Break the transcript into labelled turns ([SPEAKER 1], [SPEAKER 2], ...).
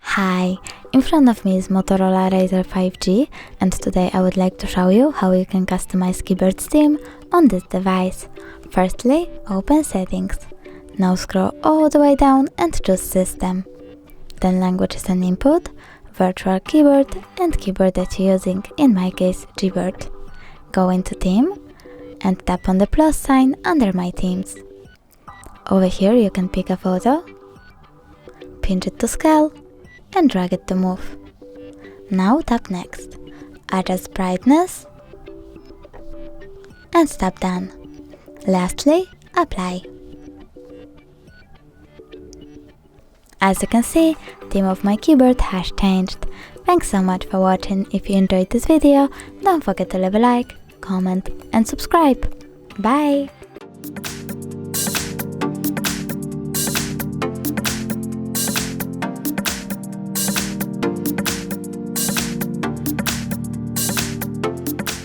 [SPEAKER 1] Hi, in front of me is Motorola RAZR 5G, and today I would like to show you how you can customize keyboard theme on this device. Firstly, open Settings. Now scroll all the way down and choose System. Then Languages and Input, Virtual Keyboard and keyboard that you're using, in my case Gboard. Go into Theme and tap on the plus sign under My Themes. Over here you can pick a photo, pinch it to scale and drag it to move. Now tap Next, adjust brightness and tap Done. Lastly, Apply. As you can see, theme of my keyboard has changed. Thanks so much for watching. If you enjoyed this video, don't forget to leave a like, comment and subscribe. Bye!